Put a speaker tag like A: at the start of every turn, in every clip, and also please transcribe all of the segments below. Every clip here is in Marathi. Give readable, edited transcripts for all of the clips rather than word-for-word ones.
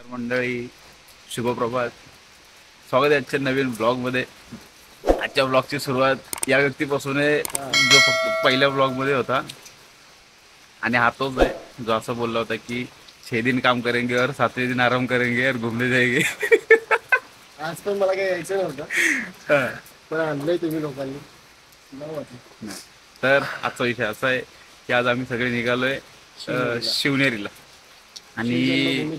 A: मंडळी शुभप्रभात. स्वागत आहे आजच्या नवीन ब्लॉगमध्ये. आजच्या ब्लॉगची सुरुवात या व्यक्तीपासून आहे जो फक्त पहिल्या ब्लॉगमध्ये होता आणि हा तोच आहे जो असं बोलला होता की 6 दिन काम करेंगे और 7वें दिन आराम करेंगे और घूमने जाएंगे.
B: आज पण मला काही यायचं नव्हतं पण आणलंय तुम्ही लोकांनी.
A: तर आजचा विषय असा आहे की आज आम्ही सगळे निघालोय शिवनेरीला. आणि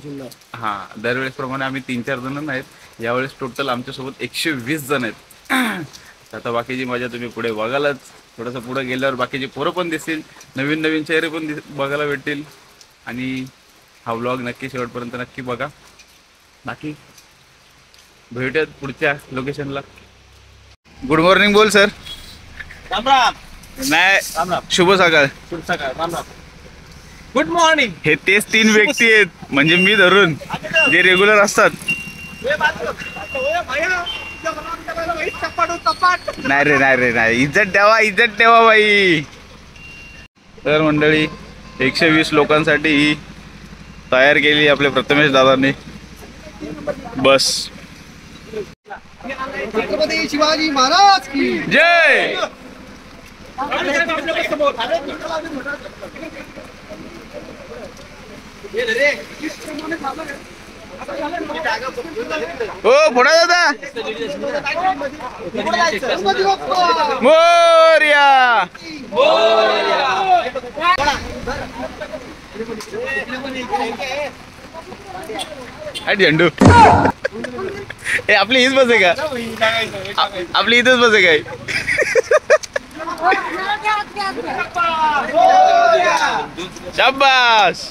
A: हा दरवेळेस प्रमाणे आम्ही 3-4 जण आहेत. यावेळेस टोटल आमच्यासोबत 120 जण आहेत. आता बाकीची मजा तुम्ही पुढे बघालच. थोडंसं पुढे गेल्यावर बाकीचे पोरं पण दिसतील, नवीन नवीन चेहरे पण बघायला भेटतील. आणि हा व्लॉग नक्की शेवटपर्यंत नक्की बघा. बाकी भेटूयात पुढच्या लोकेशनला. गुड मॉर्निंग बोल सर.
B: राम राम.
A: नाही
B: राम राम.
A: शुभ सकाळ.
B: शुभ सकाळ. राम राम. Good morning.
A: हे तेच 3 व्यक्ती आहेत म्हणजे मी धरून जे रेग्युलर असतात. नाही रे नाही रे नाही. इज्जत ठेवा बाई. तर मंडळी 120 लोकांसाठी ही तयार केली आपल्या प्रथमेश दादांनी बस.
B: छत्रपती शिवाजी महाराज की
A: जय. हो पुढे दादा मोरया. झेंडू हे आपली हीच बस आहे का? आपली इथंच बस आहे काय? शाबास.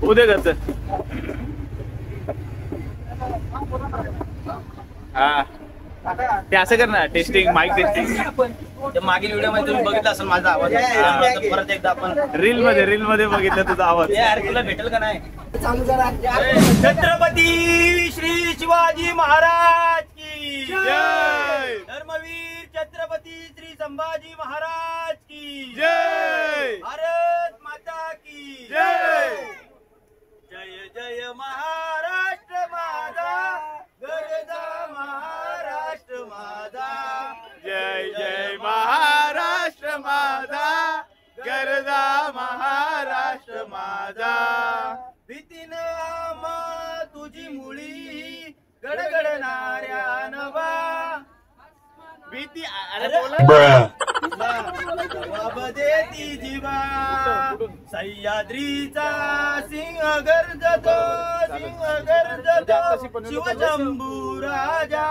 A: उद्या करत हा ते असं कर ना. Testing mic testing.
B: मागील व्हिडिओ मध्ये तुम्ही बघितला असेल माझा आवाज. परत एकदा आपण
A: रील मध्ये बघितलं तुझा आवाज.
B: तुला भेटेल का नाही? छत्रपती श्री शिवाजी महाराज की
A: जय.
B: धर्मवीर छत्रपती श्री संभाजी महाराज की
A: जय.
B: भारत माता की
A: जय.
B: जय जय महाराष्ट्र माझा गरजा महाराष्ट्र माझा.
A: जय जय महाराष्ट्र माझा गरजा महाराष्ट्र माझा.
B: भीतीन आम्हा तुझी मुळी गडगडणाऱ्या नवा.
A: भीती
B: जबाब देती जीवा. सह्याद्रीचा सिंह गर्जतो शिवशंभू राजा.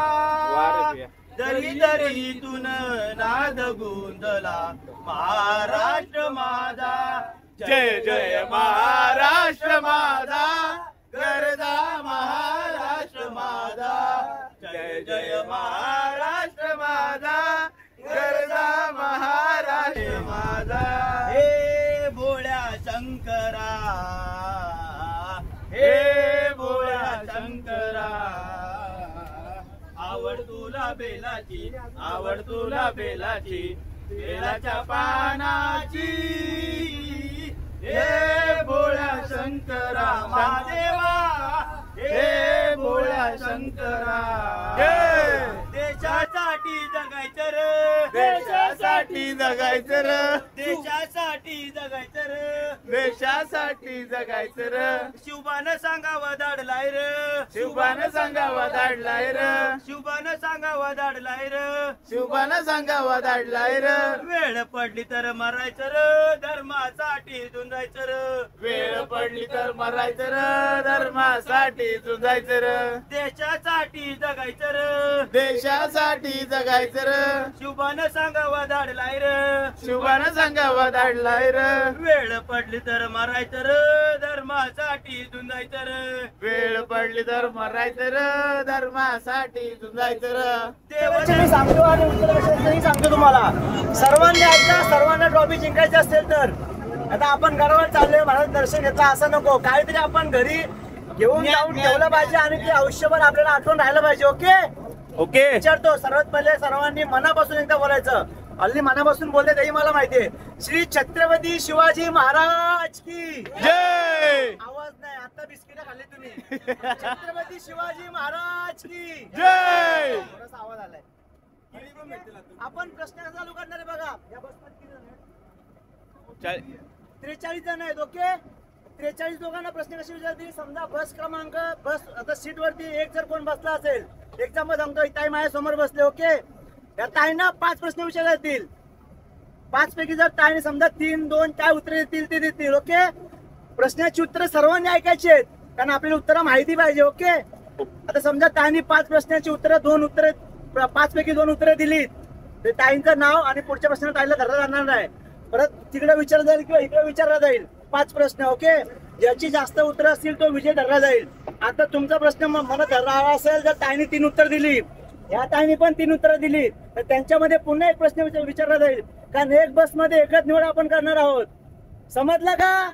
B: दरी दरीतून नाद गुंजला महाराष्ट्र माझा.
A: जय जय महाराष्ट्र माझा गरजा महाराष्ट्र माझा. जय जय महाराष्ट्र माझा गरजा महाराष्ट्र माझा.
B: हे भोळ्या शंकरा, हे भोळ्या शंकरा. आवड तुला बेलाची बेलाच्या पानाची. हे भोळ्या शंकरा महादेवा, हे भोळ्या शंकरा. देशासाठी जगायचं रे, देशासाठी
A: देशासाठी जगायचं र,
C: देशासाठी जगायचं र,
A: देशासाठी जगायचं र,
C: शिवबानं सांगावं धाडलाय र,
A: शिवबानं सांगावा धाडलाय र,
C: शिवबानं सांगावं धाडलाय र,
A: शिवबानं सांगावा धाडलाय र,
C: वेळ पडली तर मरायचं र, धर्मासाठी झुंजायचं र,
A: वेळ पडली तर मरायचं र, धर्मासाठी झुंजायचं र,
C: देशासाठी जगायचं र,
A: देशासाठी जगायचं र,
C: शिवबानं सांगावं धाडलाय र,
A: शिवबानं सांगावा धाडलाय र,
C: वेळ पडली तर मरायचं र, धर्मासाठी झुंजायचं र,
A: वेळ पडली तर मरायचं र, धर्मासाठी झुंजायचं र.
B: मी सांगतो आणि उत्तरासाठी सांगतो तुम्हाला, सर्वांनी ऐका. सर्वांना ट्रॉफी जिंकायची असेल तर आता आपण घरावर चाललोय, महाराज दर्शन घेतलं असं नको, काहीतरी आपण घरी घेऊन जाऊन ठेवलं पाहिजे आणि ते आयुष्यभर आपल्याला आठवण राहिलं पाहिजे. Okay
C: okay.
B: विचारतो सर्वात पहिले सर्वांनी मनापासून एकदा बोलायचं. हल्ली मनापासून बोलते तेही मला माहितीये. श्री छत्रपती शिवाजी महाराज की
A: जय
B: आवाज नाही, आता बिस्किट खाल्ली तुम्ही. छत्रपती शिवाजी महाराज की
A: जय.
B: थोडासा आवाज आलाय. आपण प्रश्न चालू करणार आहे बघा. या बसमध्ये किती जण आहेत? 43 जण आहेत. ओके, 43 लोकांना प्रश्न कसे विचारतील. समजा बस क्रमांक, बस आता सीट वरती एक जर कोण बसला असेल, एक्झाम्पल सांगतो, ताई माझ्या समोर बसले. ओके, या ताईंना 5 प्रश्न विचारतील. 5 पैकी जर ताईने समजा 3, 2 काय उत्तर देतील ते देतील. ओके, प्रश्नाची उत्तर सर्वांनी ऐकायची आहेत कारण आपल्याला उत्तर माहिती पाहिजे. ओके, आता समजा ताईंनी 5 प्रश्नाची उत्तर 5 पैकी 2 उत्तरं दिली, तर ताईंचं नाव आणि पुढच्या प्रश्नाला ताईला धरला जाणार नाही. परत तिकडे विचारलं जाईल किंवा इकडे विचारला जाईल 5 प्रश्न. ओके, ज्याची जास्त उत्तर असतील तो विजय धरला जाईल. आता तुमचा प्रश्न मला धरावा असेल, जर ताईने 3 उत्तर दिली, या ताईने पण 3 उत्तरं दिली, तर त्यांच्यामध्ये पुन्हा एक प्रश्न विचारला जाईल. कारण एक बस मध्ये एकच निवड आपण करणार आहोत. समजलं का?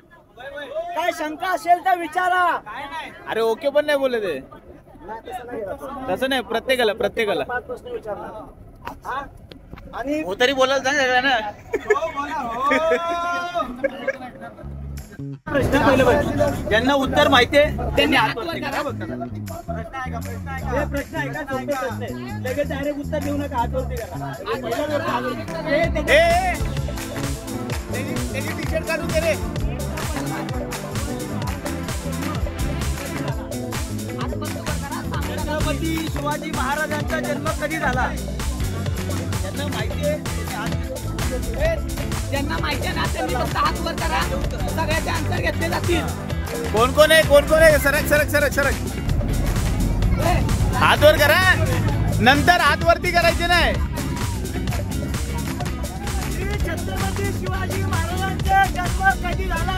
B: काय शंका असेल तर विचारा.
A: अरे ओके पण नाही बोलले ते, तसं नाही, प्रत्येकाला
B: 5 प्रश्न विचारणार. हा? आणि
C: हो तरी बोलायला सांग सगळ्यांना. प्रश्न पहिलं बघ, ज्यांना उत्तर माहितीये त्यांनी हात वरती करा. प्रश्न ऐका, सोपे प्रश्न आहे. लगेच डायरेक्ट उत्तर देऊ नका, हात वरती करा.
A: टी शर्ट काढून दे रे.
C: छत्रपती शिवाजी महाराजांचा जन्म कधी झाला? ज्यांना माहितीये
D: ज्यांना माहिती आहे ना त्यांनी फक्त हात वर करा, सगळ्याचे आन्सर घेतले जातील.
A: कोण कोण आहे? सरक सरक सरक सरक. हात वर करा, नंतर हात वरती करायचे नाही.
B: छत्रपती शिवाजी महाराजांचा जन्म कधी झाला?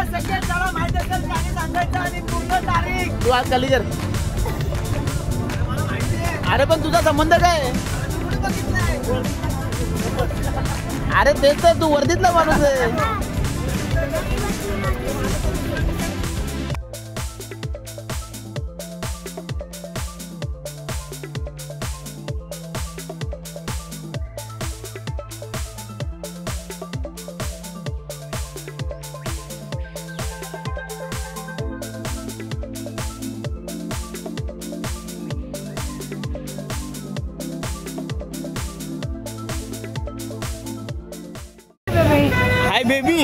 B: सगळ्यात त्याला माहित असेल त्याने सांगायचं आणि पूर्ण तारीख.
A: तू आज खाली कर. अरे पण तुझा संबंध काय? अरे तेच तर, तू वर्दीतला माणूस आहे. हाय बेबी,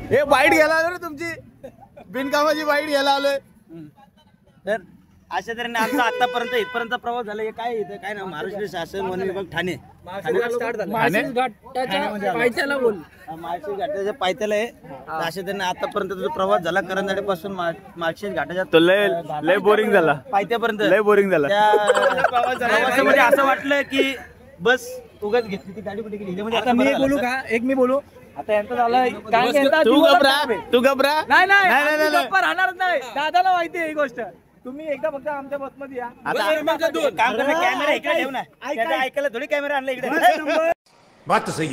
A: हे बाईट घ्यायला आलो रे तुमची, बिनकामाची बाईट घ्यायला आलोय.
C: तर अशा तऱ्हेने आमचा आतापर्यंत इथपर्यंत प्रवास झाला. हे काय इथं काय ना, महाराष्ट्र शासन वन विभाग ठाणे
D: पायथ्याला बोल.
C: माळशेज घाटाच्या पायथ्याला आहे. तर अशा तऱ्हेने आतापर्यंत जो प्रवास झाला करंजाडे पासून माळशेज घाटाच्या
A: तो लय बोरिंग झाला,
C: पायथ्यापर्यंत
A: लय बोरिंग झाला.
C: त्या प्रवासामध्ये असं वाटलं की बस उगाच घेतली ती गाडी कुठे गेली. म्हणजे
D: आता मी बोलू का? एक मी बोलू. आता यांचं झालं काय यांचा
A: तू
D: दिवस
A: घबरा,
D: खराब आहे.
A: तू घबरा.
D: नाही नाही
A: नाही,
D: आम्ही
A: नाही, नाही.
D: गप्पा राहणारच नाही. दादाला माहिती आहे ही गोष्ट. तुम्ही एकदा फक्त आमच्या बसमध्ये या.
C: काम करणं, कॅमेरा इकडे ठेव ना. त्याच्या ऐकायला थोडी कॅमेरा आणला इकडे.
E: बात तो सही.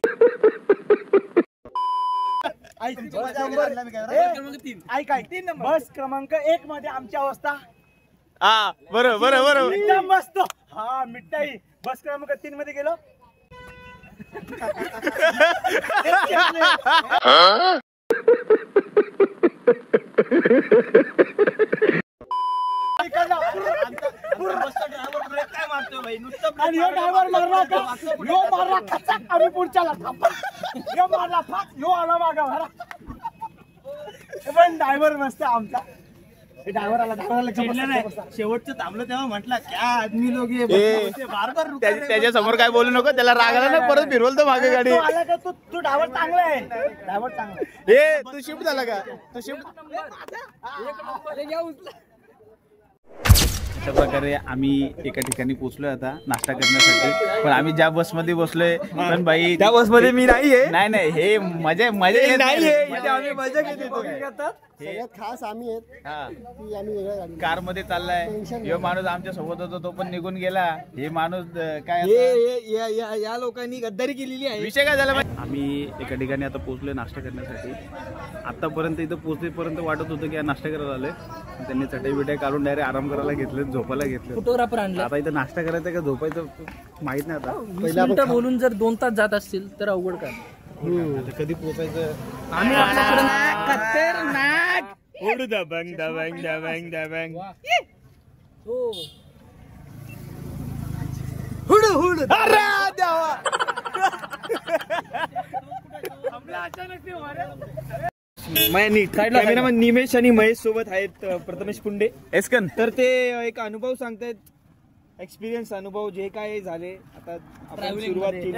B: बस क्रमांक 1 मध्ये आमची अवस्था
A: हा बरोबर बरोबर.
B: एकदम मस्त. हा मिठाई. बस क्रमांक 3 मध्ये गेलो.
C: ड्रायव्हर ब्रेक काय मारतोय भाई नुसतं
B: आणि ह्यो ड्रायव्हर मारला का ह्यो मारला खचाक आम्ही पुढच्याला थांबा ह्यो मारला फाक ह्यो आला मागा मारा पण ड्रायव्हर मस्त आमचा ड्रायव्हरला
C: शेवटचं थांबलं तेव्हा म्हटलं क्या आदमी लोग ये बार त्याच्या समोर काय बोलू नको त्याला रागाला ना परत फिरवल तर मागे गाडी
B: आला का तू ड्रायव्हर चांगला आहे ड्रायव्हर चांगला
C: ए तू शिफ्ट झाला का तू शिफ्ट अशा प्रकारे आम्ही एका ठिकाणी पोहोचलोय आता नाश्ता करण्यासाठी पण आम्ही ज्या बसमध्ये बसलोय पण भाई त्या बसमध्ये मी नाहीये नाही हे मजा नाहीये आम्ही मजा घेतो
B: सगळ्यात खास आम्ही आहेत की आम्ही वेगळ्या गाडी
C: कार मध्ये चाललाय ह्यो माणूस आमच्या सोबत होता तो पण निघून गेला हे माणूस काय
B: या लोकांनी गद्दारी केलेली आहे
C: विषय काय झाला आम्ही एका ठिकाणी आता पोहोचलोय नाश्ता करण्यासाठी आतापर्यंत इथं पोहोचेपर्यंत वाटत होतं की नाश्ता करायला आलोय त्यांनी चटई बिटाई काढून डायरेक्ट आराम करायला घेतले झोपायला घेतलं
D: फोटोग्राफर आणला
C: आता इथं नाश्ता करायचा का झोपायचं माहित नाही आता
D: 20 मिनिटं बोलून जर 2 तास जात असतील तर अवघड काय
C: आता कधी पोहोचायचं
D: आम्ही आतापर्यंत खतरनाक
C: कॅमेरामॅन निमेश आणि महेश सोबत आहेत प्रथमेश पुंडे एस्कन तर ते एक अनुभव सांगतायत एक्सपिरियन्स अनुभव जे काय झाले आता आपण सुरुवात केली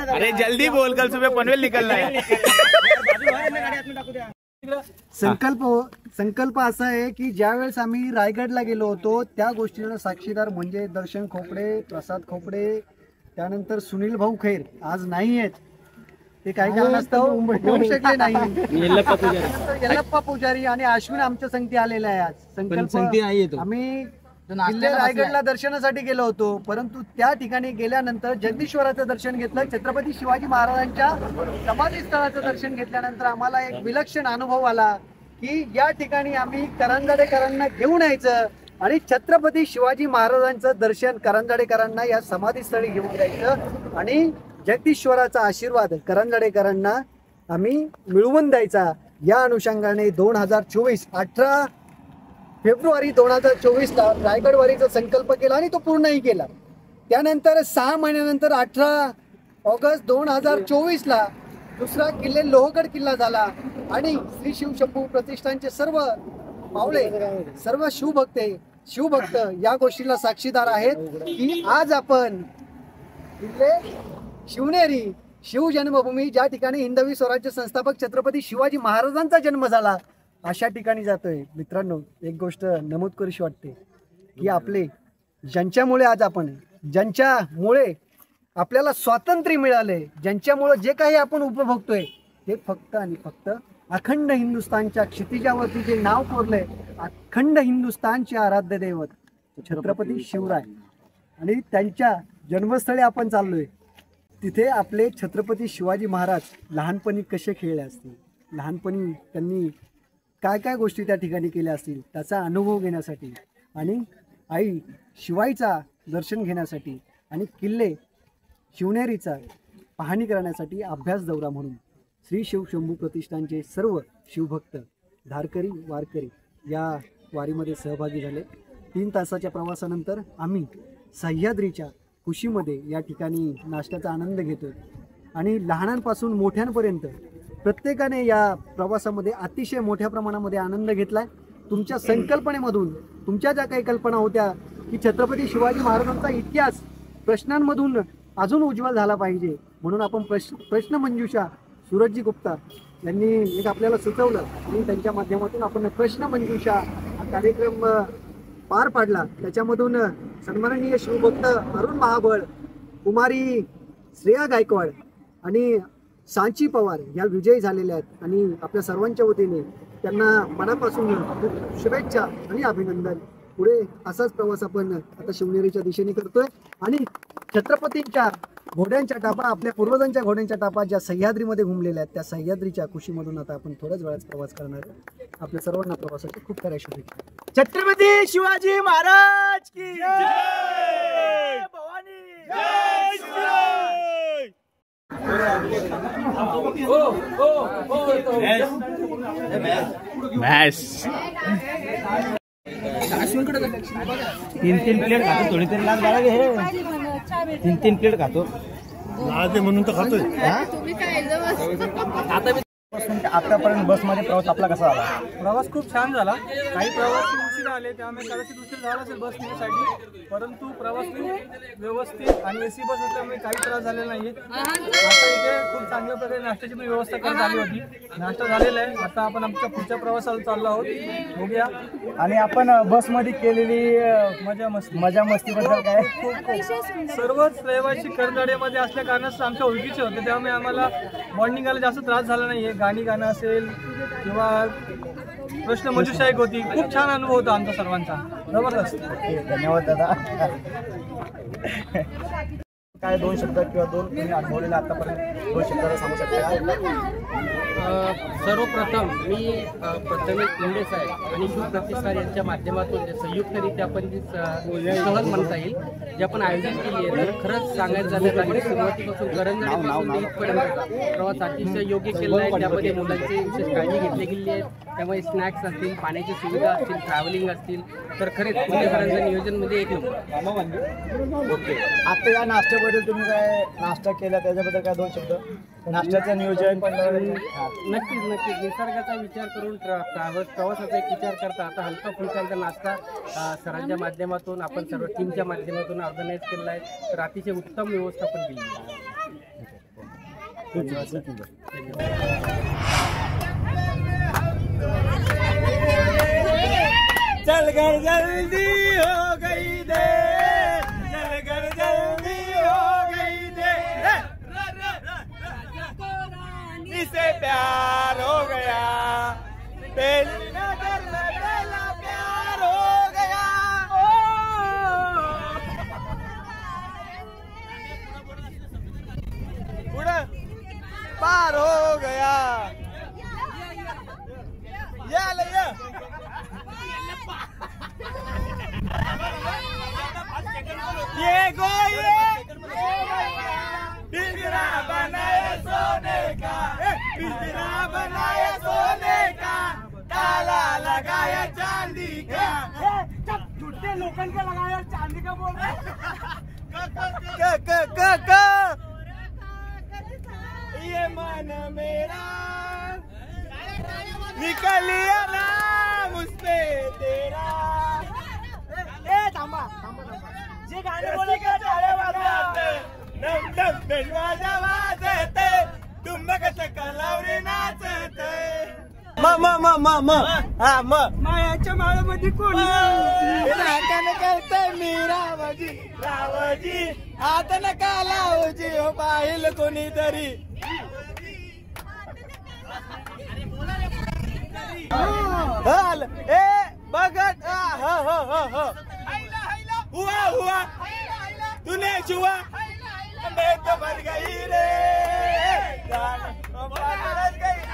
C: अरे जल्दी बोल कल सुबह पनवेल निकलना है
B: संकल्प असा आहे की ज्यावेळेस आम्ही रायगडला गेलो होतो त्या गोष्टीला साक्षीदार म्हणजे दर्शन खोपडे प्रसाद खोपडे त्यानंतर सुनील भाऊ खैर आज नाही आहेत ते काही कारणास्तव येऊ शकले नाही यल्लप्पा पुजारी आणि अश्विन आमच्या संगती आलेला आहे आज संकल्प आम्ही किल्ले रायगडला दर्शनासाठी गेलो होतो परंतु त्या ठिकाणी गेल्यानंतर जगदीश्वराचं दर्शन घेतलं छत्रपती शिवाजी महाराजांच्या समाधी स्थळाचं दर्शन घेतल्यानंतर आम्हाला एक विलक्षण अनुभव आला की या ठिकाणी आम्ही करंजाडेकरांना घेऊन यायचं आणि छत्रपती शिवाजी महाराजांचं दर्शन करंजाडेकरांना या समाधीस्थळी घेऊन जायचं आणि जगदीश्वराचा आशीर्वाद करंजाडेकरांना आम्ही मिळवून द्यायचा या अनुषंगाने 18 फेब्रुवारी 2024ला रायगड वारीचा संकल्प केला आणि तो पूर्णही केला त्यानंतर 6 महिन्यानंतर 18 ऑगस्ट 2024ला दुसरा किल्ले लोहगड किल्ला झाला आणि श्री शिवशंभू प्रतिष्ठानचे सर्व मावळे सर्व शिवभक्त या गोष्टीला साक्षीदार आहेत की आज आपण किल्ले शिवनेरी शिवजन्मभूमी ज्या ठिकाणी हिंदवी स्वराज्य संस्थापक छत्रपती शिवाजी महाराजांचा जन्म झाला अशा ठिकाणी जातोय मित्रांनो एक गोष्ट नमूद करूशी वाटते की आपले ज्यांच्यामुळे आज आपण ज्यांच्यामुळे आपल्याला स्वातंत्र्य मिळाले ज्यांच्यामुळे जे काही आपण उपभोगतोय ते फक्त आणि फक्त अखंड हिंदुस्थानच्या क्षितिजावरती जे नाव कोरलंय अखंड हिंदुस्थानचे आराध्य दैवत छत्रपती शिवराय आणि त्यांच्या जन्मस्थळी आपण चाललोय तिथे आपले छत्रपती शिवाजी महाराज लहानपणी कसे खेळले असतील लहानपणी त्यांनी काय काय गोष्टी त्या ठिकाणी केल्या असतील त्याचा अनुभव घेण्यासाठी आणि आई शिवाईचा दर्शन घेण्यासाठी आणि किल्ले शिवनेरीचा पाहणी करण्यासाठी अभ्यास दौरा म्हणून श्री शिवशंभू प्रतिष्ठानचे सर्व शिवभक्त धारकरी वारकरी या वारीमध्ये सहभागी झाले 3 तासाच्या प्रवासानंतर आम्ही सह्याद्रीच्या कुशीमध्ये या ठिकाणी नाश्त्याचा आनंद घेतोय आणि लहानांपासून मोठ्यांपर्यंत प्रत्येकाने या प्रवासामध्ये अतिशय मोठ्या प्रमाणामध्ये आनंद घेतलाय तुमच्या संकल्पनेमधून तुमच्या ज्या काही कल्पना होत्या की छत्रपती शिवाजी महाराजांचा इतिहास प्रश्नांमधून अजून उज्ज्वल झाला पाहिजे म्हणून आपण प्रश्न मंजुषा सूरजजी गुप्ता यांनी एक आपल्याला सुचवलं आणि त्यांच्या माध्यमातून आपण प्रश्न मंजुषा हा कार्यक्रम पार पाडला त्याच्यामधून सन्माननीय शिवभक्त अरुण महाबळ कुमारी श्रेया गायकवाड आणि सांची पवार या विजयी झालेल्या आहेत आणि आपल्या सर्वांच्या वतीने त्यांना मनापासून शुभेच्छा आणि अभिनंदन पुढे असाच प्रवास आपण आता शिवनेरीच्या दिशेने करतोय आणि छत्रपतींच्या घोड्यांच्या टापा आपल्या पूर्वजांच्या घोड्यांच्या टापा ज्या सह्याद्रीमध्ये घुमलेल्या आहेत त्या सह्याद्रीच्या कुशीमधून आता आपण थोड्याच वेळाच प्रवास करणार आहे आपल्या सर्वांना प्रवासाची खूप साऱ्या शुभेच्छा
C: छत्रपती शिवाजी महाराज की जय भवानी जय शिवराय मॅश तीन प्लेट खातो थोडी तरी लाग लागले हे तीन प्लेट खातो
E: म्हणून तर खातोय.
B: आतापर्यंत बसमध्ये प्रवास आपला कसा झाला?
F: प्रवास खूप छान झाला. काही प्रवासी उशीर आले त्यामुळे कदाचित उशीर झाला असेल बस नेण्यासाठी, परंतु प्रवास व्यवस्थित आणि एसी बस असल्यामुळे काही त्रास झालेला नाहीये. आता इथे खूप चांगल्या प्रकारे नाश्त्याची पण व्यवस्था करण्यात आली होती. नाश्ता झालेला आहे. आता आपण आमच्या पुढच्या प्रवासाला चाललो आहोत. बघूया.
B: आणि आपण बसमध्ये केलेली मजा मस्तीबद्दल काय?
F: सर्वच रहिवासी करनाड्यामध्ये असल्या कारणास्तव आमच्या ओळखीचे होते, त्यामुळे आम्हाला बॉन्डिंगला जास्त त्रास झाला नाहीये. गाणी गाणं असेल किंवा प्रश्न मंजुषा एक होती. खूप छान अनुभव होता आमचा सर्वांचा. जबरदस्त.
B: धन्यवाद दादा. काय 2 शब्द किंवा 2 तुम्ही अनुभवलेला आतापर्यंत 2 शब्दाला सांगू शकता?
G: सर्वप्रथम मी प्रथमेश मुंडे साहेब आणि शिवप्रतिष्ठान यांच्या माध्यमातून संयुक्तरित्या आपण जी सहल म्हणता येईल जे आपण आयोजित केली आहे, तर खरंच सांगायचं झालं तर सुरुवातीपासून करंजापासून इथपर्यंत प्रवास अतिशय योग्य केलेला आहे. त्यामध्ये मुलांची विशेष काळजी घेतली गेली आहे. त्यामुळे स्नॅक्स असतील, पाण्याची सुविधा असतील, ट्रॅव्हलिंग असतील, तर खरेच पुणेकरांचं नियोजन मध्ये एक नंबर.
B: ओके. आता या नाश्त्याबद्दल तुम्ही काय नाश्ता केला त्याच्याबद्दल काय 2 शब्द? नाश्त्याचं नियोजन
G: नक्कीच निसर्गाचा विचार करून प्रवासाचा एक विचार करता आता हलका फुलकांचा नाश्ता सरांच्या माध्यमातून आपण सर्व टीमच्या माध्यमातून ऑर्गनाईज केलेला आहे. तर अतिशय उत्तम व्यवस्थापन केली आहे.
B: चल घर जल्दी हो गई दे, चल घर जल्दी हो गई दे, इसे प्यार हो गया, पहली नजर में पहला प्यार हो गया. पुढं पार हो गया. ये पिंजरा बनाया सोने का, पिंजरा बनाया सोने का, ताला लगाया चांदी का. झूठे लोगों का लगाया चांदी का बोल रहे. ये मन मेरा निकलिया नाम उस पे तेरा. थांबा जे गाणे बोले का टाळे वाजवते, नम नम बेलवाजा वाजते, तुम्ही कसं कलावरी नाचते. मायाच्या माळामध्ये कोणी हाताने करते मी रावजी, रावजी हात नका लावजी, हो पाहिल कोणीतरी. ए बघत हुआ हुआ तूने छुआ मैं तो मर गई रे.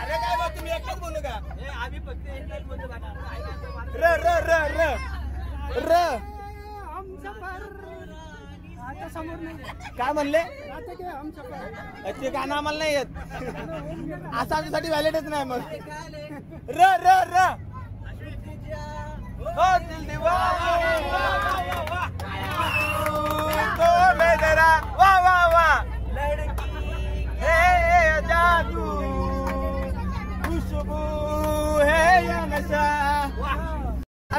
B: अरे काय बा तुम्ही एकटाच बोलू का? आम्ही फक्त एकटाच बोलतो. र र र र र आता समोर नाही काय म्हणले? ते गाणं आम्हाला नाही येत. असं आमच्यासाठी व्हॅलिडच नाही. मग र र र हो दिल दीवाना तो मैं जरा वाह वाह वाह लड़की है जादू खुशबू है या नशा.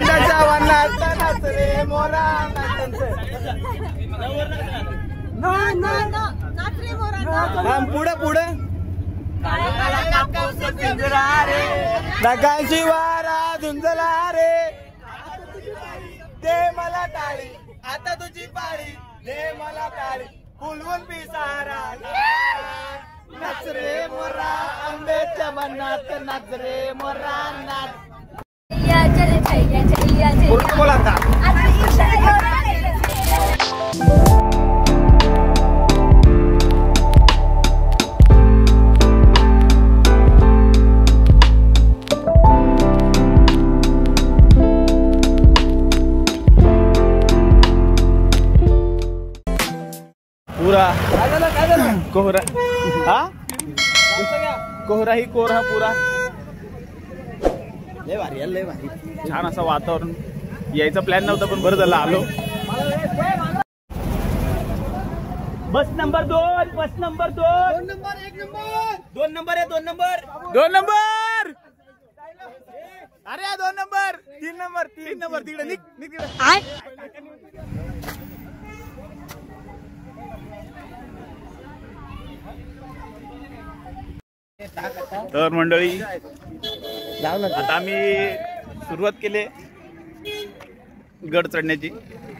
B: नशा वाला नाच रे मोरा पुढे पुढे नगांची वारा झुंजला रे. दे मला टाळी आता तुझी पाळी, दे मला टाळी फुलवून पिसारा. नाच रे मोरा आंब्याच्या मनात, नाच रे मोरा नाच. बोला आता. पुरा कोहरा हा कोहरा ही कोहरा पुरा. लय भारी लय भारी. छान असं वातावरण
C: यायचा प्लॅन नव्हता पण बरं झालं आलो.
B: बस नंबर 2, बस नंबर 2 नंबर 1 नंबर 2 नंबर आहे 2 नंबर
C: 2 नंबर. अरे 2 नंबर 3 नंबर 3 नंबर तिकडे निघ तिकडे. तर मंडळी आता आम्ही सुरुवात केली गड चढण्याची.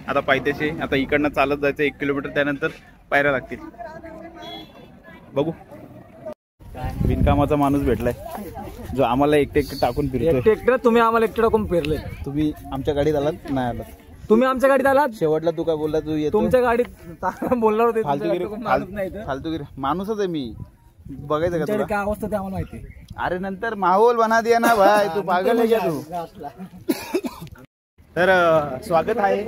C: आता पायथ्याशी आता इकडनं चालत जायचं 1 किलोमीटर, त्यानंतर पायऱ्या लागतील. बघू. बिनकामाचा माणूस भेटलाय जो आम्हाला एकटे टाकून फिरतोय.
F: एकटं तुम्ही आम्हाला एकटं टाकून फिरले.
C: तुम्ही आमच्या गाडीत आलात नाही आलात.
F: तुम्ही आमच्या गाडीत आलात.
C: शेवटला तू काय बोलला, तू येतो
F: तुमच्या गाडीत बोलणार होते.
C: फालतूगिरी माणूसच आहे मी. बघायचं का तुला
F: काय अवस्था ते आम्हाला माहिती.
C: अरे नंतर माहोल बना दिया ना भाई. तू पागल आहे का तू. तर स्वागत आहे.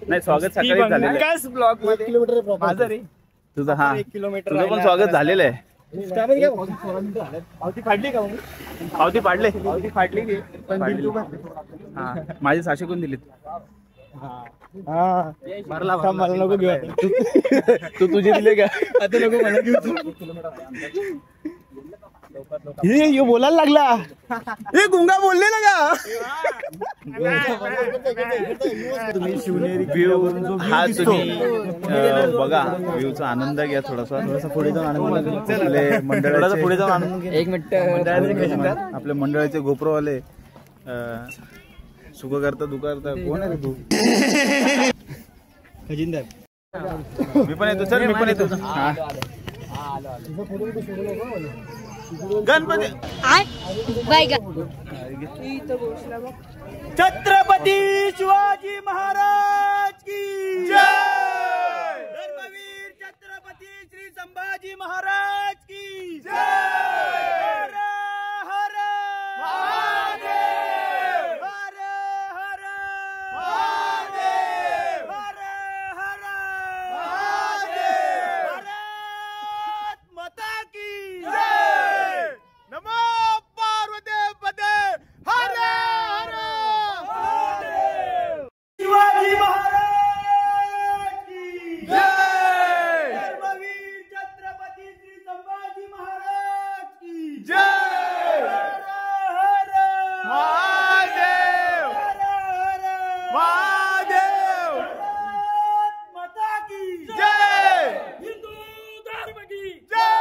C: नाही स्वागत सकाळी झालेलं आहे.
F: ब्लॉक
C: माझं रे तुझं. हा तुझं पण स्वागत झालेलं आहे.
F: पावती फाडली का?
C: पावती पाडले.
F: पावती फाडली
C: हा माझे 600 कोण दिलेत.
F: भरला मला नको घेऊ.
C: तू तुझे दिले का?
F: आता नको मला घेऊ.
C: हे बोलायला लागला. हे गुंगा बोलले ना का.
F: तुम्ही शिवनेरी
C: हा तुम्ही बघा व्ह्यूचा आनंद घ्या. थोडासा पुढे जाऊन आनंद मंडळाचा पुढे जाऊन आनंद घ्या.
F: 1 मिनिट.
C: आपले मंडळाचे गोप्रोवाले सुख करता दुखता कोण आहे तू.
F: खजिनदार
C: मी पण येतो. चल मी पण येतो. गणपती
B: छत्रपती शिवाजी महाराज की जय. धर्मवीर छत्रपती श्री संभाजी महाराज की जय. हर हर महादेव. हर हर महादेव. हर हर महादेव. भारत माता की जय.
C: नमो पार्वती पते. हर हर
B: महादेव. शिवाजी महाराज की जय. धर्मवीर छत्रपती श्री संभाजी महाराज की जय. हर हर
C: महादेव.
B: हर हर
C: महादेव.
B: भारत माता की
C: जय.
B: हिंदू धर्म की
C: जय.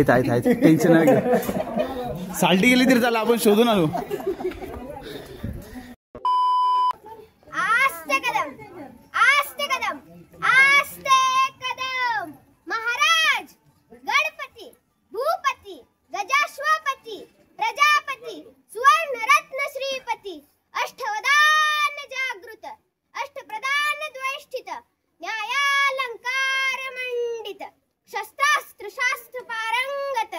C: आहेत टेन्शन नाही घे. साल्टी गेली तरी चालेल, आपण शोधून आणू.
H: आस्ते कदम, आस्ते कदम, आस्ते कदम. महाराज, गणपती, भूपती, गजाश्वपती, प्रजापती, सुवर्णरत्न श्रीपती, अष्टवदान जागृत, अष्टप्रधान द्वैष्ठित, न्यायालंकार मंडित, शस्त्रास्त्र शास्त्र पारंगत,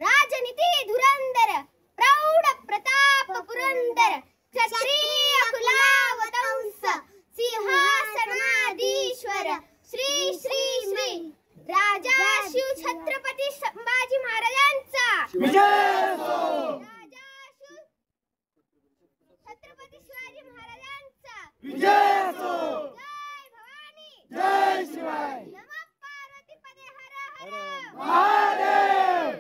H: राजनीती धुरंधर, प्रौढ प्रताप राजाश्रू छत्रपती शिवाजी महाराजांचा जय भवानी जय शिवाय नमः पार्वती पदे हर हर महादेव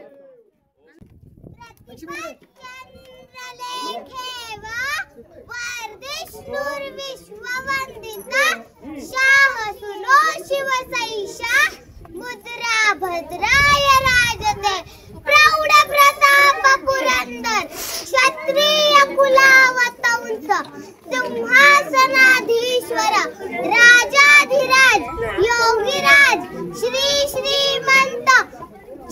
H: चंद्रलेखेवा वर्धिष्णुर विश्ववंदिता शाह सुनो शिवसैषा मुद्रा भद्राय राजते प्रौढ प्रताप पुरंदर क्षत्रिय कुलावतंस सिंहासनाधीश्वर राजाधिराज योगीराज श्री श्रीमंत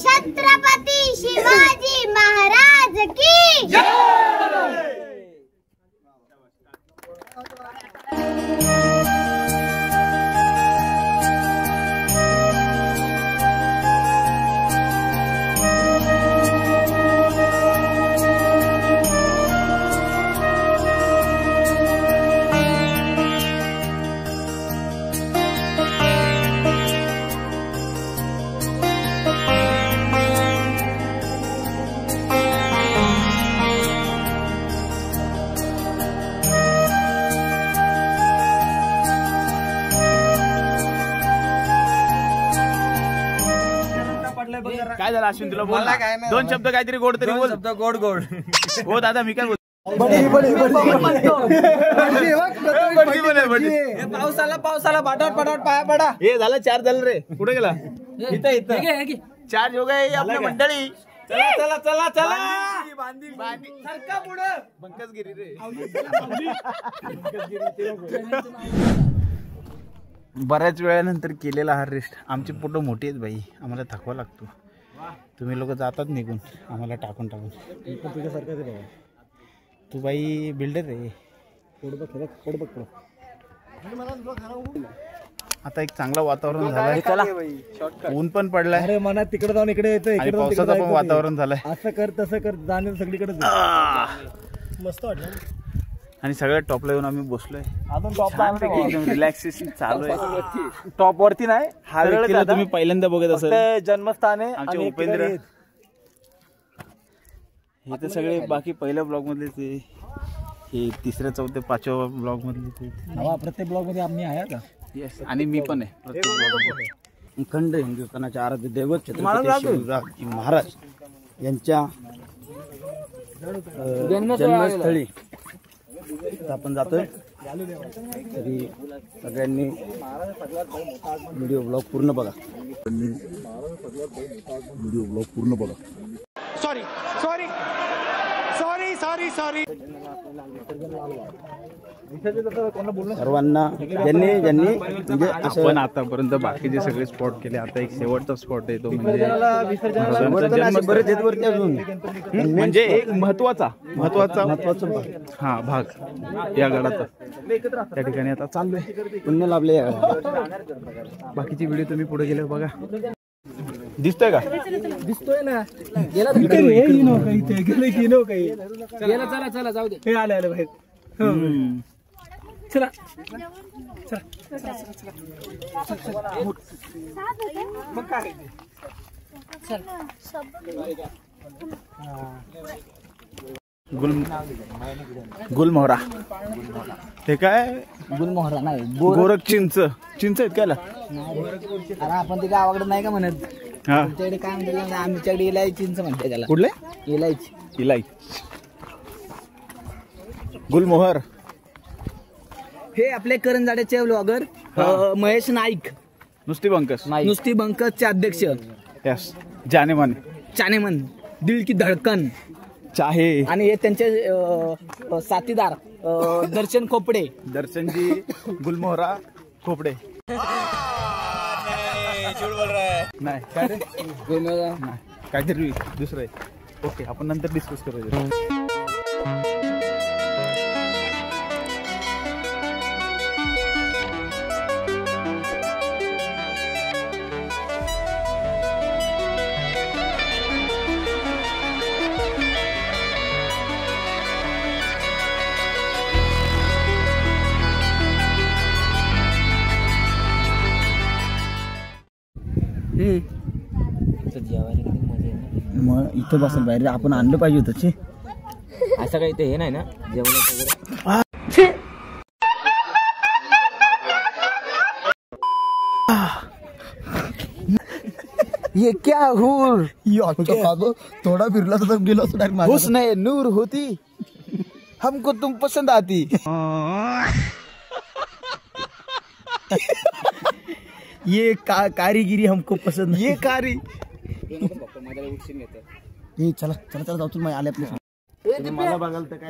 H: छत्रपती शिवाजी महाराज की
C: काय झालं अश्विन तुला बोल ना. दोन शब्द काहीतरी गोड तरी बोल. शब्द गोड गोड हो दादा मी काय बोल.
F: पावसाला पाठवट पाया पडा.
C: हे झालं चार झालं रे. कुठे गेला. इथं चार्ज हो गए आपल्या मंडळी.
F: चला चला चला
C: सरका पुढे पंकजगिरी रे. बऱ्याच वेळानंतर केलेला हा रेस्ट. आमचे फोटो मोठे आहेत भाई. आम्हाला थकवा लागतो. तुम्ही लोक जातात निघून आम्हाला टाकून
F: तुझ्यासारखं आहे बाबा.
C: तू बाई बिल्डर रे. आता एक चांगलं वातावरण झालंय. चला ऊन पण पडलाय.
F: अरे मनात तिकडे जाऊन इकडे येतं.
C: आणि पावसाचं पण वातावरण झालंय.
F: असं कर तसं कर जाणे सगळीकडे मस्त वाटलं.
C: आणि सगळ्यात टॉपला येऊन आम्ही बसलोय.
F: अजून टॉपला
C: एकदम रिलॅक्सेशन चालू आहे.
F: टॉप वरती नाही हा
C: व्यक्तीला तुम्ही पहिल्यांदा बघत असाल.
F: जन्मस्थान आहे
C: आमचे उपेंद्र. हे तर सगळे बाकी पहिल्या ब्लॉग मधले ते. हे तिसऱ्या चौथ्या पाचव्या ब्लॉग मधले ते.
F: प्रत्येक ब्लॉग मध्ये आम्ही आहे का.
C: येस आणि मी पण आहे प्रत्येक ब्लॉग मध्ये.
I: अखंड हिंदुस्थानाचे आराध्य दैवत छत्रपती शिवाजी महाराज यांच्या जन्मस्थळी आपण जातोय. तरी सगळ्यांनी व्हिडिओ ब्लॉग पूर्ण बघा. सर्वांना ज्यांनी म्हणजे
C: आपण आतापर्यंत बाकीचे सगळे स्पॉट केले. आता एक शेवटचा स्पॉट आहे तो म्हणजे म्हणजे एक महत्वाचा हा भाग या गडाचा. त्या ठिकाणी आता चाललोय.
I: पुण्य लाभले.
C: बाकीची व्हिडिओ तुम्ही पुढे गेले बघा. दिसतोय का.
F: दिसतोय ना. गेला चला चला जाऊ दे. हे आले बाहेर. चला मग काय
C: गुलमोहरा. हे काय
I: गुलमोहरा नाही
C: गोरख चिंच आहेत काय.
I: अरे आपण ते गावाकडे नाही का म्हणत.
C: हा
I: तुमच्याकडे काय म्हणते. आमच्याकडे इलायची चिंच म्हणते त्याला.
C: कुठले इलाई. गुलमोहर.
I: हे आपले करंजाड्याचे व्लॉगर महेश नाईक.
C: नुसती
I: बंकसचे अध्यक्ष.
C: यस जानेमान
I: चानेमन दिल की धडकन
C: चाहे.
I: आणि हे त्यांचे साथीदार दर्शन खोपडे.
C: दर्शनजी गुलमोहरा खोपडे. नाही काय रे काहीतरी दुसरं आहे. ओके आपण नंतर डिस्कस करूया.
I: जेवायला किती मजा आहे. मग इथं बसेल बाहेर आपण आणलं पाहिजे होतं छे.
J: असं काही ते हे नाही ना जेवणाचं वगैरे.
I: ये क्या हूर थोड़ा फिरला तो गेलो हुस्न नूर होती हमको तुम पसंद आती. ये कारीगिरी हमको पसंद. ये कारी चला चला चला जाऊ तू आले आपले मला बघाल तर काय.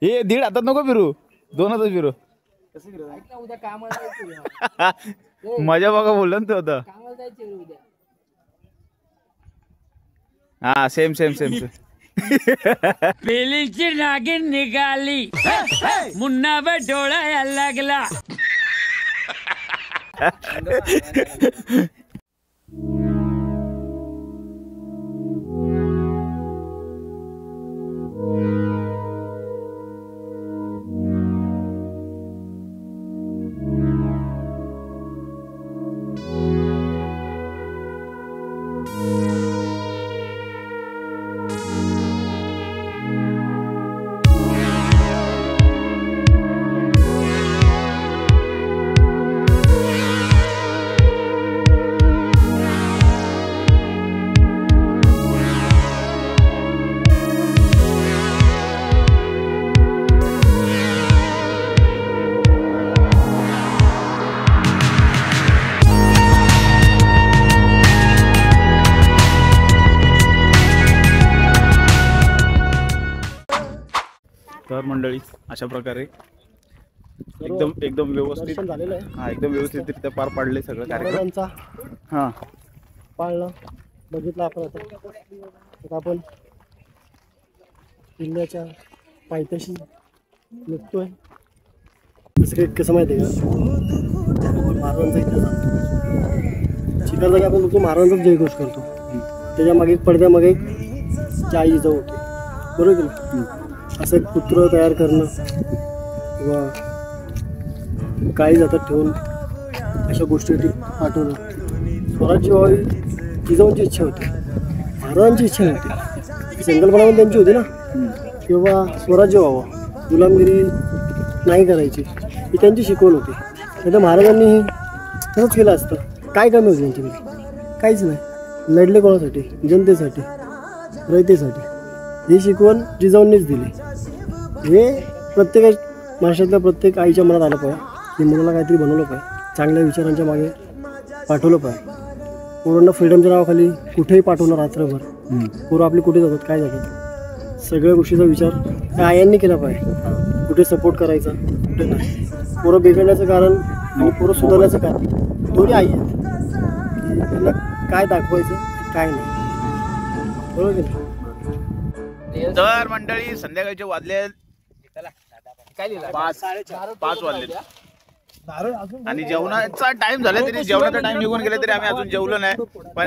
I: हे दीड हातात नको फिरू, दोन हातात फिरू.
G: उद्या कामाला
C: मजा बघा बोललो ना तो आता. हा सेम सेम सेम सेम.
K: पेलीची नागिन निघाली मुन्नावर डोळा यायला लागला.
C: तर मंडळी अशा प्रकारे एकदम एकदम व्यवस्थित
F: झालेलं आहे.
C: हा एकदम व्यवस्थितरित्या पार पाडले सगळं कार्यक्रम. हा
F: पाळणं बघितलं आपण. आता आपण किल्ल्याच्या पायथ्याशी निघतोय. दुसरं कसं माहिती आहे का, महाराजांचा इतिहास शिकार जागी आपण बघतो महाराजांचाच जयघोष करतो. त्याच्या मागे एक पडद्यामागे एक चाई जिजाऊ होते, बरोबर की नाही. असं एक पुत्र तयार करणं किंवा काही जातात ठेवून अशा गोष्टी पाठवणं. स्वराज्य व्हावी जिजाऊंची इच्छा होती, महाराजांची इच्छा नव्हती. संकल्पना पण त्यांची होती ना किंवा स्वराज्य व्हावं, गुलामगिरी नाही करायची, ही त्यांची शिकवण होती. नाही तर महाराजांनीही तसंच केलं असतं. काय कमी होती त्यांच्याकडे, काहीच नाही. लढले कोणासाठी, जनतेसाठी, रयतेसाठी. ही शिकवण जिजाऊंनीच दिली. हे प्रत्येक महाराष्ट्रातल्या प्रत्येक आईच्या मनात आलं पाहिजे की मुलाला काहीतरी बनवलं पाहिजे, चांगल्या विचारांच्या मागे पाठवलं पाहिजे. पोरांना फ्रीडमच्या नावाखाली कुठेही पाठवणं रात्रभर. पोरं आपली कुठे जातात, काय जातात, सगळ्या गोष्टीचा विचार त्या आयांनी केला पाहिजे. कुठे सपोर्ट करायचा, कुठे नाही. पोरं बिघडण्याचं कारण आणि पोरं सुधारण्याचं कारण दोन्ही आई आहेत की त्यांना काय दाखवायचं काय नाही, बरोबर की नाही.
C: तर मंडळी संध्याकाळचे वाजले 5 वाजले आणि जेवणाचा टाइम झाला तरी जेवणाचा टाइम निघून गेला तरी आम्ही अजून जेवलो नाही. पण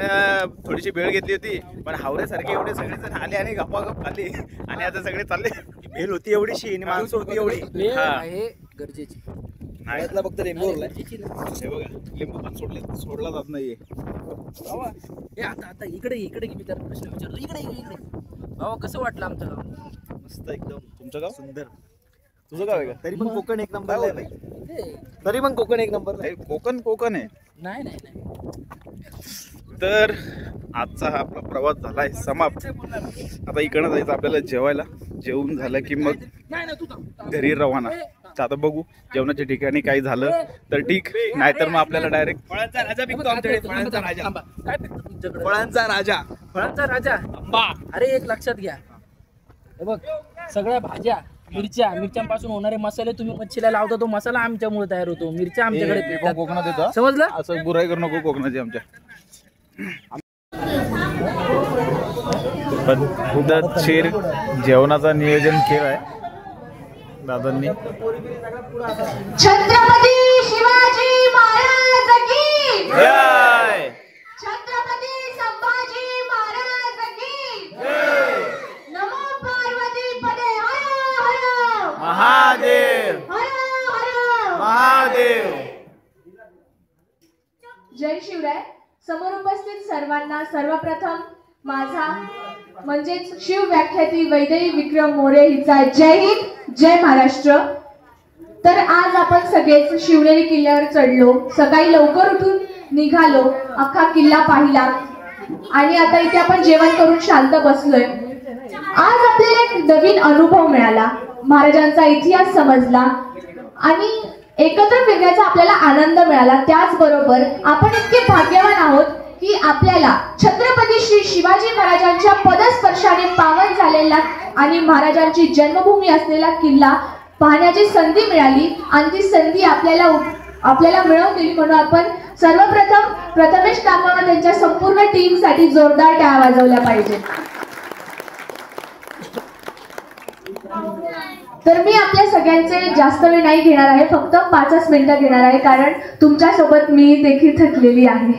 C: थोडीशी भेळ घेतली होती. पण हावऱ्यासारखे एवढे सगळेजण आले आणि गप्पागप आले आणि आता सगळे चालले. भेळ होती एवढीशी आणि माणसं होती एवढी.
G: गरजेची
C: फक्त लिंबू हे बघा, लिंबू पण सोडला जात नाहीये.
G: आता इकडे इकडे मी त्याला प्रश्न विचारतो. इकडे इकडे भावा, कसं वाटलं आमचं गाव?
C: मस्त एकदम. तुमचं गाव सुंदर. तुझं गाव आहे का? तरी पण कोकण एक नंबर आहे. तरी पण कोकण एक नंबर आहे. कोकण आहे.
G: नाही नाही नाही.
C: तर आजचा हा आपला प्रवास झालाय समाप्त. आता इकडनं जायचं आपल्याला जेवायला. जेवून झालं की मग घरी रवाना. आता बघू जेवणाच्या ठिकाणी काही झालं तर ठीक, नाहीतर मग आपल्याला डायरेक्ट फळांचा राजा पिकतो आमच्याकडे. फळांचा राजा.
G: काय पिकतो तुमच्याकडे?
C: फळांचा राजा.
G: फळांचा राजा आंबा. अरे एक लक्षात घ्या, हे बघ सगळ्या भाज्या, मिरच्यांपासून होणारे मसाले तुम्ही मच्छीला लावता, तो मसाला आमच्यामुळे तयार होतो. मिरच्या आमच्याकडे पिकतात.
C: कोकणात येतो,
G: समजलं?
C: असं बुराई करू नको कोकणाची आमच्या. पद्धतशीर जेवणाचा नियोजन केलाय दादांनी.
H: छत्रपती शिवाजी महाराज की
C: जय.
H: छत्रपती संभाजी महाराज की जय. नमो पार्वती पदे हर हर
C: महादेव.
H: हर हर
C: महादेव.
H: जय शिवराय. समोर उपस्थित सर्वांना सर्वप्रथम माझा म्हणजेच शिव व्याख्याती वैदेही विक्रम मोरे हिचा जय हिंद जय महाराष्ट्र। तर आज आपण सगळेच शिवनेरी किल्ल्यावर चढलो, सकाळी लवकर उठून निघालो, अख्खा किल्ला पाहिला आणि आता इथे आपण जेवण करून शांत बसलोय। आज आपल्याला एक नवीन अनुभव मिळाला, महाराजांचा इतिहास समजला आणि एकत्र फिरण्याचा आपल्याला आनंद मिळाला। त्याचबरोबर आपण इतके भाग्यवान आहोत की आपल्याला छत्रपती श्री शिवाजी महाराजांच्या पदस्पर्शाने पावन झालेला आणि महाराजांची जन्मभूमी असलेला किल्ला पाहण्याची संधी मिळाली आणि ती संधी आपल्याला मिळवून दिली म्हणून आपण सर्वप्रथम प्रथमेश काका व त्यांच्या संपूर्ण टीमसाठी जोरदार टाळ्या वाजवल्या पाहिजे। तर मी आपल्या सगळ्यांचे जास्त वेळ नाही घेणार आहे, फक्त 5 मिनिटं घेणार आहे, कारण तुमच्यासोबत मी देखील थकलेली आहे।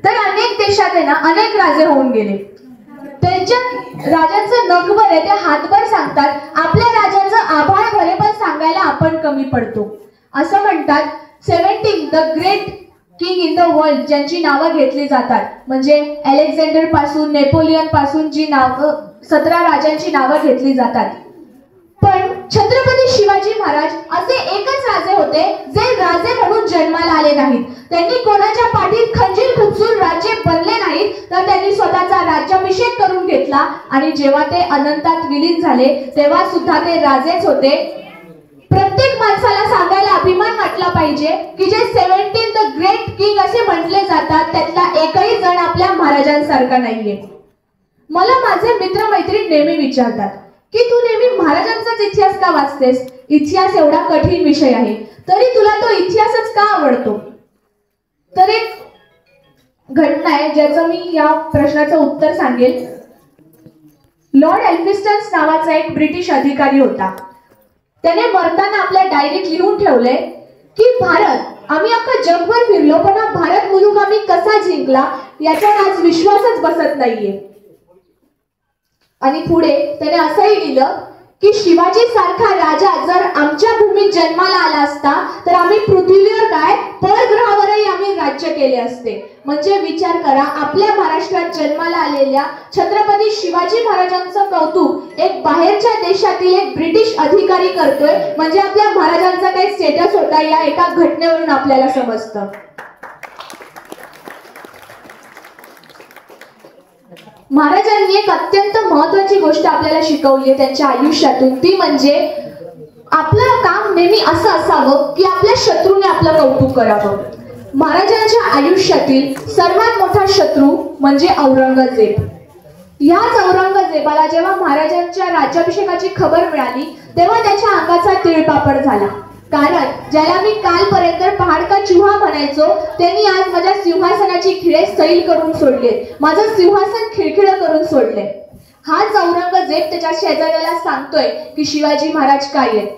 H: तर अनेक देशात आहे ना अनेक राजे होऊन गेले, त्यांच्या राजांचं नखभर आहे ते हातभर सांगतात, आपल्या राजांचं आभाळ भरे पण सांगायला आपण कमी पडतो। असं म्हणतात 17 the great king in the world ज्यांची नावं घेतली जातात, म्हणजे अलेक्झांडर पासून नेपोलियन पासून जी नावं 17 राजांची नावं घेतली जातात, पण छत्रपती शिवाजी महाराज असे एकच राजे होते जे राजे म्हणून जन्माला आले नाहीत। त्यांनी कोणाच्या पाठीत खंजीर खुपसून राज्य बनले नाहीत, तर त्यांनी स्वतःचा राज्याभिषेक करून घेतला आणि जेव्हा ते अनंतात विलीन झाले तेव्हा सुद्धा ते राजेच होते। प्रत्येक माणसाला सांगायला अभिमान वाटला पाहिजे की जे 17 द ग्रेट किंग असे म्हटले जातात त्यातला एकही जण आपल्या महाराजांसारखा नाहीये। मला माझे मित्रमैत्रीण नेहमी विचारतात की तू नेहमी महाराजांचाच इतिहास का वाचतेस, इतिहास एवढा कठीण विषय आहे तरी तुला तो इतिहासच का आवडतो। तर एक घटना आहे ज्याचं मी या प्रश्नाचं उत्तर सांगेल। लॉर्ड एल्फिस्टन नावाचा एक ब्रिटिश अधिकारी होता, त्याने मरताना आपल्या डायरीत लिहून ठेवले की भारत आम्ही अख्खा जगभर फिरलो पण हा भारत मुलूक आम्ही कसा जिंकला याच्यावर आज विश्वासच बसत नाहीये। आणि पुढे त्याने असंही लिहिलं की शिवाजी सारखा राजा जर आमच्या भूमीत जन्माला आला असता तर आम्ही पृथ्वीवर काय परग्रहावरही आम्ही राज्य केले असते। म्हणजे विचार करा, आपल्या महाराष्ट्रात जन्माला आलेल्या छत्रपती शिवाजी महाराजांचं कौतुक एक बाहेरच्या देशातील एक ब्रिटिश अधिकारी करतोय, म्हणजे आपल्या महाराजांचा काही स्टेटस होता या एका घटनेवरून आपल्याला समजतं। महाराजांनी एक अत्यंत महत्त्वाची गोष्ट आपल्याला शिकवली आहे त्यांच्या आयुष्यातून, ती म्हणजे आपलं काम नेहमी असं असावं की आपल्या शत्रूने आपलं कौतुक करावं। महाराजांच्या आयुष्यातील सर्वात मोठा शत्रू म्हणजे औरंगजेब। याच औरंगजेबाला जेव्हा महाराजांच्या राज्याभिषेकाची खबर मिळाली तेव्हा त्याच्या अंगाचा तिळपापड झाला, कारण ज्याला मी कालपर्यंत पहाड का चुहा म्हणायचो त्यांनी आज माझ्या सिंहासनाची खिळे सैल करून सोडले, माझं सिंहासन खिळखिळ करून सोडले। हाच औरंगजेब त्याच्या शेजाऱ्याला सांगतोय की शिवाजी महाराज काय आहेत।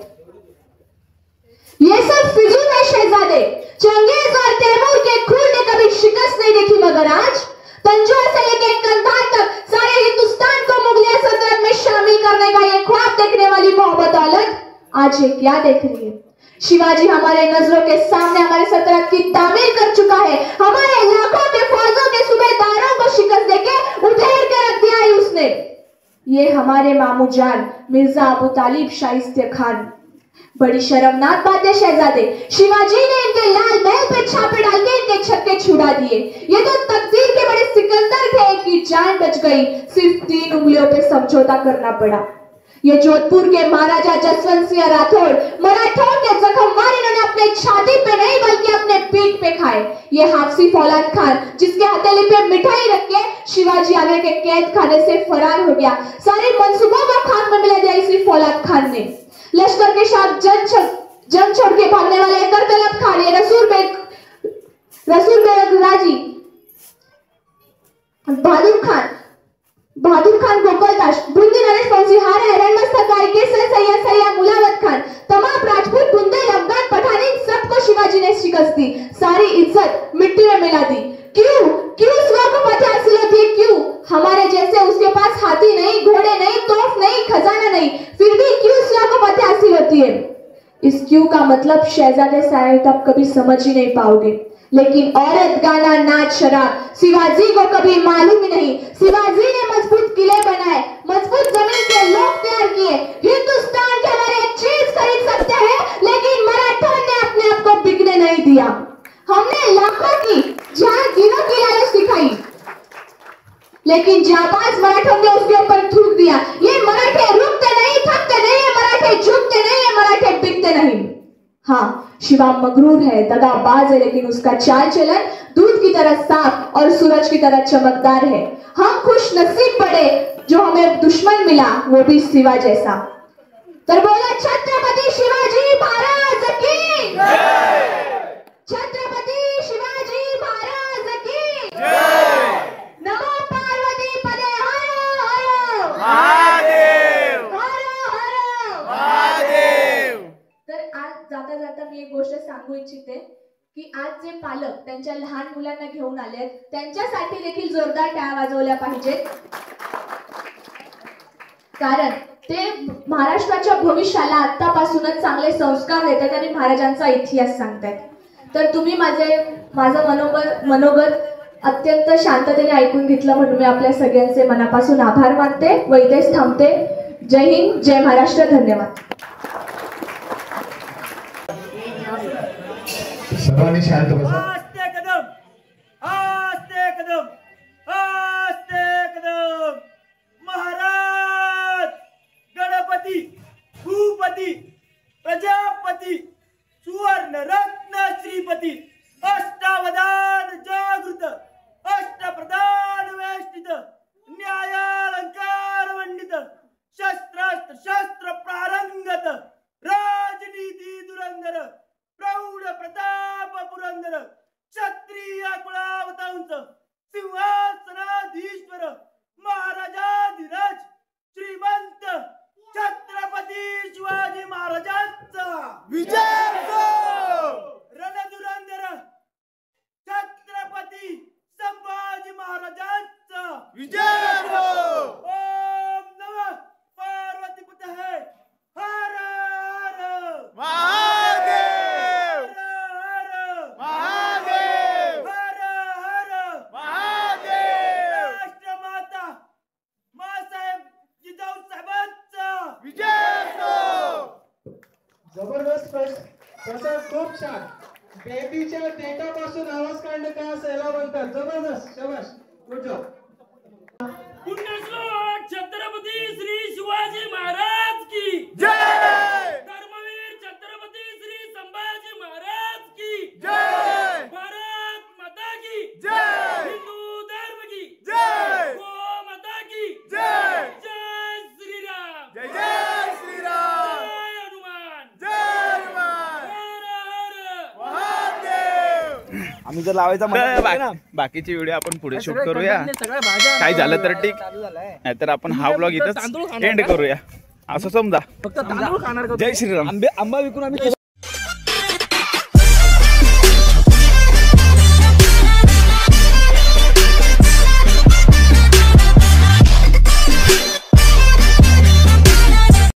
H: ये सब फिजूल है शहजादे, चंगेज और तैमूर के खून ने कभी शिकस्त नहीं देखी, मगर आज तंजौर से लेकर कंधार तक सारे हिंदुस्तान को मुगलिया सल्तनत में शामिल करने का ये ख्वाब देखने वाली मोहब्बत औलत आज ये क्या देख रही है। शिवाजी हमारे नजरों के सामने हमारे सल्तनत की तामीर कर चुका है, हमारे लाखों के फौजों के सूबेदारों को शिकस्त देके उधेड़ के रख दिया है उसने। ये हमारे मामू जान मिर्जा अबू तालिब शाइस्ते खान। बड़ी शर्मनाक बात है शहजादे, शिवाजी ने इनके लाल महल पे छापे डाल के इनके छक्के छुड़ा दिए। ये तो तकदीर के बड़े सिकंदर थे कि जान बच गई, सिर्फ 3 उंगलियों पे समझौता करना पड़ा। ये जोधपुर के महाराजा जसवंत सिंह राठौड़ मराठों के जख्म मार इन्होंने अपने छाती पे नहीं बल्कि अपने पीठ पे खाए। ये हाफसी फौलाद खान जिसके हथेली पे मिठाई रख के शिवाजी आगे के कैद खाने से फरार हो गया, सारे मंसूबों को खाक में मिला दिया इसी फौलाद खान ने। लश्कर के साथ जंग छोड़ के भागने वाले करतलब खान, ये रसूल बेग राजी, बहादुर खान गोपालदास, बुंदी नरेश फौजी, हारे रणमस्तक केसर सैया मुलावत खान, तमाम राजपूत बुंदेल अफगान पठानी सबको शिवाजी ने शिकस्त दी, सारी इज्जत मिट्टी में मिला दी। क्यों स्वर्ण को फतेह हासिल होती है, क्यों? हमारे जैसे उसके पास हाथी नहीं, घोड़े नहीं, तोफ नहीं, खजाना नहीं, फिर भी क्यों स्वर्ण को फतेह हासिल होती है। इस क्यों का मतलब शहजादे साहब आप कभी समझ ही नहीं पाओगे। लेकिन औरत, गाना, नाच, शराब शिवाजी को कभी मालूम ही नहीं। शिवाजी ने मजबूत किले बनाए, मजबूत जमीन के लोग तैयार किए। हिंदुस्तान के हमारे एक चीज खरीद सकते हैं, लेकिन मराठों ने अपने आप को बिकने नहीं दिया। हमने लाखों की जागीरों की लालच दिखाई, लेकिन जाबाज मराठों ने उसके ऊपर थूक दिया। ये मराठे रुकते नहीं, थकते नहीं, ये मराठे झुकते नहीं, ये मराठे बिकते नहीं। हाँ, शिवा मगरूर है, दगाबाज है, लेकिन उसका चाल चलन दूध की तरह साफ और सूरज की तरह चमकदार है। हम खुश नसीब पड़े जो हमें दुश्मन मिला, वो भी शिवा जैसा। तो बोला छत्रपति शिवाजी महाराज की जय। छत्रपति शिवाजी महाराज की जय। नमो पार्वती पदे हर हर महादेव, हर हर महादेव। तर आज जाता जाता मी एक गोष्ट सांगू इच्छिते की आज जे पालक त्यांच्या लहान मुलांना घेऊन आले त्यांच्यासाठी देखील जोरदार टाळ्या वाजवल्या पाहिजेत, कारण ते महाराष्ट्राच्या भविष्याला आतापासूनच चांगले संस्कार देतात आणि महाराजांचा इतिहास सांगतात। तर तुम्ही माझं मनोगत अत्यंत शांततेने ऐकून घेतलं म्हणून मी आपल्या सगळ्यांचे मनापासून आभार मानते व इथेच थांबते। जय हिंद, जय महाराष्ट्र, धन्यवाद।
E: सर्वांनी शांत बसा।
B: आस्ते कदम, आस्ते कदम, आस्ते कदम। महाराज गणपती, भूपती, प्रजापती, सुवर्ण रत्न श्रीपती, अष्टावधान जागृत, अष्टप्रधान वेष्टित, न्यायालंकार मंडित, शस्त्रास्त्र शस्त्र प्रारंगत, राजनीती धुरंधर, प्रौढ प्रताप पुरंदर, क्षत्रिय कुळावतांच, सिंहासनाधीश्वर, महाराजाधिराज, श्रीमंत छत्रपती शिवाजी महाराजांचा विजय हो। रणधुरंधर छत्रपती संभाजी महाराजांचा विजय हो। ओम नमः पार्वतीपतये हर हर महादेव, हर हर महादेव, हर हर महादेव। राष्ट्रमाता मासाहेब जिजाऊ साहेबांचा विजय हो।
F: जबरदस्त प्रसाद, खूप छान। बेबीच्या टेकापासून आवाज काढणं काय असेल याला म्हणतात जबरदस्त, शाबास, गुड जॉब।
K: पुण्यश्लोक छत्रपती श्री शिवाजी महाराज की
B: जय।
K: धर्मवीर छत्रपती श्री संभाजी महाराज की
B: जय।
K: भारत माता की
B: जय।
K: हिंदू धर्म की
B: जय।
K: गो माता की
B: जय।
K: जय श्री राम,
B: जय जय श्रीराम,
K: जय हनुमान,
B: जय हनुमान,
K: हर हर
B: महादेव।
C: आम्ही जर लावायचा बाकीचे व्हिडिओ आपण पुढे शूट करूया, काय झालं तर ठीक, नाहीतर आपण हा ब्लॉग इथंच एंड करूया असं समजा। जय श्रीराम।
I: आंबा विकून आम्ही